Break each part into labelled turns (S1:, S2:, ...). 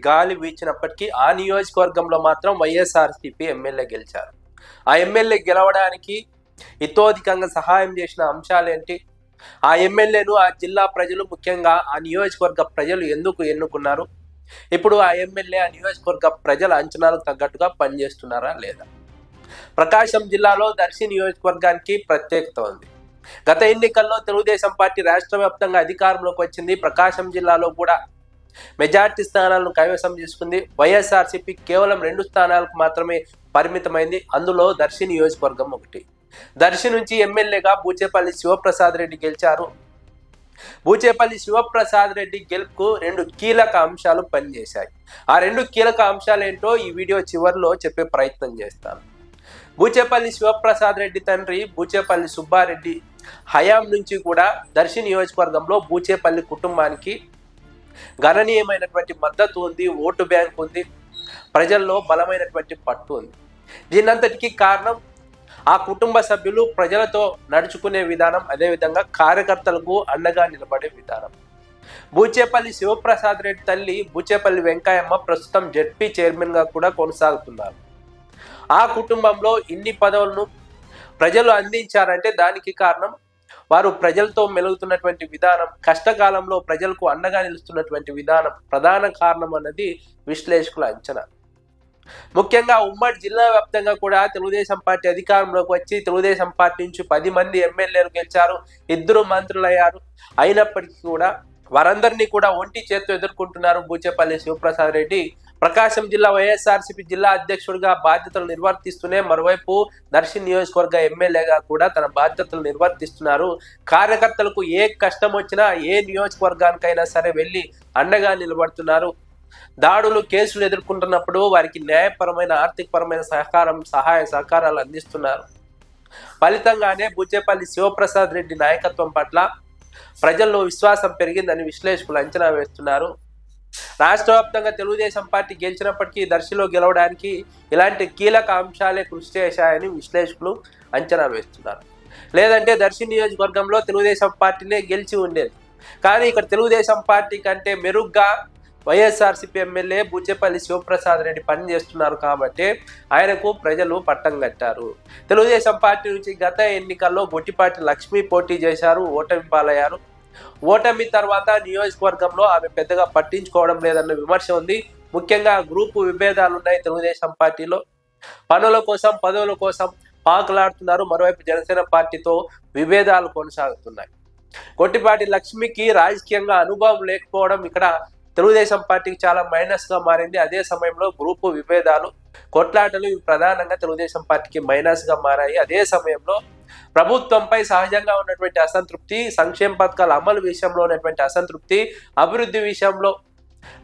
S1: గాలి వీచినప్పటికీ ఆ నియోజకవర్గంలో మాత్రం వైఎస్ఆర్సీపీ ఎమ్మెల్యే గెలిచారు. ఆ ఎమ్మెల్యే గెలవడానికి ఇతోధికంగా సహాయం చేసిన అంశాలేంటి? ఆ ఎమ్మెల్యేను ఆ జిల్లా ప్రజలు, ముఖ్యంగా ఆ నియోజకవర్గ ప్రజలు ఎందుకు ఎన్నుకున్నారు? ఇప్పుడు ఆ ఎమ్మెల్యే ఆ నియోజకవర్గ ప్రజల అంచనాలకు తగ్గట్టుగా పనిచేస్తున్నారా లేదా? ప్రకాశం జిల్లాలో దర్శి నియోజకవర్గానికి ప్రత్యేకత ఉంది. గత ఎన్నికల్లో తెలుగుదేశం పార్టీ రాష్ట్ర వ్యాప్తంగా అధికారంలోకి వచ్చింది. ప్రకాశం జిల్లాలో కూడా మెజార్టీ స్థానాలను కైవసం చేసుకుంది. వైఎస్ఆర్సీపీ కేవలం 2 స్థానాలకు మాత్రమే పరిమితమైంది. అందులో దర్శి నియోజకవర్గం ఒకటి. దర్శి నుంచి ఎమ్మెల్యేగా బూచేపల్లి శివప్రసాద్ రెడ్డి గెలిచారు. బూచేపల్లి శివప్రసాద్ రెడ్డి గెలుపుకు 2 కీలక అంశాలు పనిచేశాయి. ఆ 2 కీలక అంశాలు ఏంటో ఈ వీడియో చివరిలో చెప్పే ప్రయత్నం చేస్తాను. బూచేపల్లి శివప్రసాద్ రెడ్డి తండ్రి బూచేపల్లి సుబ్బారెడ్డి హయాం నుంచి కూడా దర్శి నియోజకవర్గంలో బూచేపల్లి కుటుంబానికి గణనీయమైనటువంటి మద్దతు ఉంది, ఓటు బ్యాంక్ ఉంది, ప్రజల్లో బలమైనటువంటి పట్టు ఉంది. దీనంతటికీ కారణం ఆ కుటుంబ సభ్యులు ప్రజలతో నడుచుకునే విధానం, అదేవిధంగా కార్యకర్తలకు అండగా నిలబడే విధానం. బూచేపల్లి శివప్రసాద్ రెడ్డి తల్లి బూచేపల్లి వెంకయ్యమ్మ ప్రస్తుతం జెడ్పీ చైర్మన్గా కూడా కొనసాగుతున్నారు. ఆ కుటుంబంలో ఇన్ని పదవులను ప్రజలు అందించారంటే దానికి కారణం వారు ప్రజలతో మెలుగుతున్నటువంటి విధానం, కష్టకాలంలో ప్రజలకు అండగా నిలుస్తున్నటువంటి విధానం ప్రధాన కారణం అన్నది విశ్లేషకుల అంచనా. ముఖ్యంగా ఉమ్మడి జిల్లా వ్యాప్తంగా కూడా తెలుగుదేశం పార్టీ అధికారంలోకి వచ్చి తెలుగుదేశం పార్టీ నుంచి 10 మంది ఎమ్మెల్యేలు గెలిచారు, 2 మంత్రులు అయ్యారు. అయినప్పటికీ కూడా వారందరినీ కూడా ఒంటి చేత్తో ఎదుర్కొంటున్నారు బూచేపల్లి శివప్రసాద్ రెడ్డి. ప్రకాశం జిల్లా వైఎస్ఆర్సీపీ జిల్లా అధ్యక్షుడిగా బాధ్యతలు నిర్వర్తిస్తూనే మరోవైపు దర్శి నియోజకవర్గ ఎమ్మెల్యేగా కూడా తన బాధ్యతలు నిర్వర్తిస్తున్నారు. కార్యకర్తలకు ఏ కష్టం వచ్చినా ఏ నియోజకవర్గానికైనా సరే వెళ్ళి అండగా నిలబడుతున్నారు. దాడులు, కేసులు ఎదుర్కొంటున్నప్పుడు వారికి న్యాయపరమైన, ఆర్థికపరమైన సహాయ సహకారాలు అందిస్తున్నారు. ఫలితంగానే బూచేపల్లి శివప్రసాద్ రెడ్డి నాయకత్వం పట్ల ప్రజల్లో విశ్వాసం పెరిగిందని విశ్లేషకులు అంచనా వేస్తున్నారు. రాష్ట్ర వ్యాప్తంగా తెలుగుదేశం పార్టీ గెలిచినప్పటికీ దర్శిలో గెలవడానికి ఇలాంటి కీలక అంశాలే కృషి చేశాయని విశ్లేషకులు అంచనా వేస్తున్నారు. లేదంటే దర్శి నియోజకవర్గంలో తెలుగుదేశం పార్టీనే గెలిచి ఉండేది. కానీ ఇక్కడ తెలుగుదేశం పార్టీ కంటే మెరుగ్గా వైఎస్ఆర్సీపీ ఎమ్మెల్యే బూచేపల్లి శివప్రసాద్ రెడ్డి పనిచేస్తున్నారు కాబట్టి ఆయనకు ప్రజలు పట్టం కట్టారు. తెలుగుదేశం పార్టీ నుంచి గత ఎన్నికల్లో గొట్టిపాటి లక్ష్మి పోటీ చేశారు, ఓటమి పాలయ్యారు. ఓటమి తర్వాత నియోజకవర్గంలో ఆమె పెద్దగా పట్టించుకోవడం లేదన్న విమర్శ ఉంది. ముఖ్యంగా గ్రూపు విభేదాలు ఉన్నాయి తెలుగుదేశం పార్టీలో. పనుల కోసం, పదవుల కోసం పాకులాడుతున్నారు. మరోవైపు జనసేన పార్టీతో విభేదాలు కొనసాగుతున్నాయి. గొట్టిపాటి లక్ష్మికి రాజకీయంగా అనుభవం లేకపోవడం ఇక్కడ తెలుగుదేశం పార్టీకి చాలా మైనస్ గా మారింది. అదే సమయంలో గ్రూపు విభేదాలు, కొట్లాటలు ఇవి ప్రధానంగా తెలుగుదేశం పార్టీకి మైనస్ గా మారాయి. అదే సమయంలో ప్రభుత్వంపై సహజంగా ఉన్నటువంటి అసంతృప్తి, సంక్షేమ పథకాల అమలు విషయంలో ఉన్నటువంటి అసంతృప్తి, అభివృద్ధి విషయంలో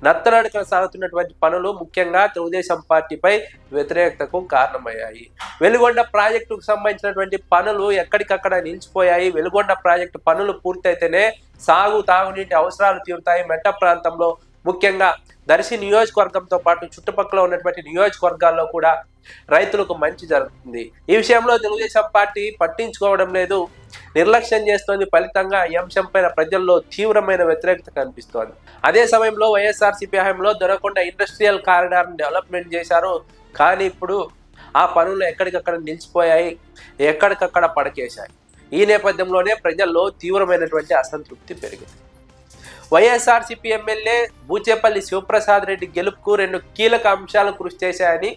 S1: నత్తనడక సాగుతున్నటువంటి పనులు ముఖ్యంగా తెలుగుదేశం పార్టీపై వ్యతిరేకతకు కారణమయ్యాయి. వెలుగొండ ప్రాజెక్టుకు సంబంధించినటువంటి పనులు ఎక్కడికక్కడ నిలిచిపోయాయి. వెలుగొండ ప్రాజెక్టు పనులు పూర్తయితేనే తాగునీటి అవసరాలు తీరుతాయి. మెట్ట ప్రాంతంలో ముఖ్యంగా దర్శి నియోజకవర్గంతో పాటు చుట్టుపక్కల ఉన్నటువంటి నియోజకవర్గాల్లో కూడా రైతులకు మంచి జరుగుతుంది. ఈ విషయంలో తెలుగుదేశం పార్టీ పట్టించుకోవడం లేదు, నిర్లక్ష్యం చేస్తోంది. ఫలితంగా ఈ అంశంపైన ప్రజల్లో తీవ్రమైన వ్యతిరేకత కనిపిస్తోంది. అదే సమయంలో వైఎస్ఆర్సీపీ హయాంలో దొరకొండ ఇండస్ట్రియల్ కారిడార్ డెవలప్మెంట్ చేశారు. కానీ ఇప్పుడు ఆ పనులు ఎక్కడికక్కడ నిలిచిపోయాయి, ఎక్కడికక్కడ పడకేశాయి. ఈ నేపథ్యంలోనే ప్రజల్లో తీవ్రమైనటువంటి అసంతృప్తి పెరిగింది. వైఎస్ఆర్సీపీ ఎమ్మెల్యే బూచేపల్లి శివప్రసాద్ రెడ్డి గెలుపుకు 2 కీలక అంశాలు కృషి చేశాయని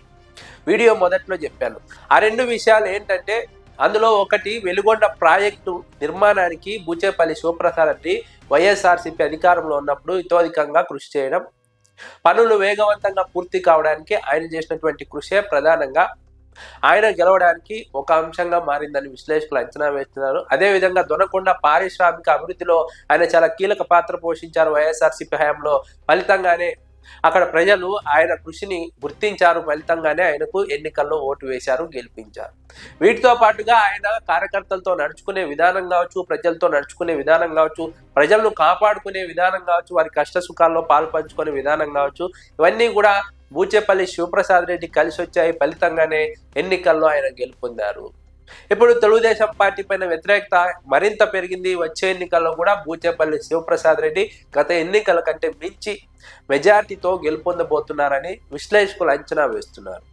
S1: వీడియో మొదట్లో చెప్పాను. ఆ 2 విషయాలు ఏంటంటే, అందులో ఒకటి వెలుగొండ ప్రాజెక్టు నిర్మాణానికి బూచేపల్లి శివప్రసాద్ రెడ్డి వైఎస్ఆర్సీపీ అధికారంలో ఉన్నప్పుడు ఇతోధికంగా కృషి చేయడం, పనులు వేగవంతంగా పూర్తి కావడానికి ఆయన చేసినటువంటి కృషే ప్రధానంగా ఆయన గెలవడానికి ఒక అంశంగా మారిందని విశ్లేషకులు అంచనా వేస్తున్నారు. అదేవిధంగా దొనకొండ పారిశ్రామిక అభివృద్ధిలో ఆయన చాలా కీలక పాత్ర పోషించారు వైఎస్ఆర్సీపీ హయాంలో. ఫలితంగానే అక్కడ ప్రజలు ఆయన కృషిని గుర్తించారు. ఫలితంగానే ఆయనకు ఎన్నికల్లో ఓటు వేశారు, గెలిపించారు. వీటితో పాటుగా ఆయన కార్యకర్తలతో నడుచుకునే విధానం కావచ్చు, ప్రజలతో నడుచుకునే విధానం కావచ్చు, ప్రజలను కాపాడుకునే విధానం కావచ్చు, వారి కష్ట సుఖాల్లో పాలు పంచుకునే విధానం కావచ్చు, ఇవన్నీ కూడా బూచేపల్లి శివప్రసాద్ రెడ్డి కలిసి వచ్చాయి. ఫలితంగానే ఎన్నికల్లో ఆయన గెలుపొందారు. ఇప్పుడు తెలుగుదేశం పార్టీ పైన వ్యతిరేకత మరింత పెరిగింది. వచ్చే ఎన్నికల్లో కూడా బూచేపల్లి శివప్రసాద్ రెడ్డి గత ఎన్నికల కంటే మించి మెజార్టీతో గెలుపొందబోతున్నారని విశ్లేషకులు అంచనా వేస్తున్నారు.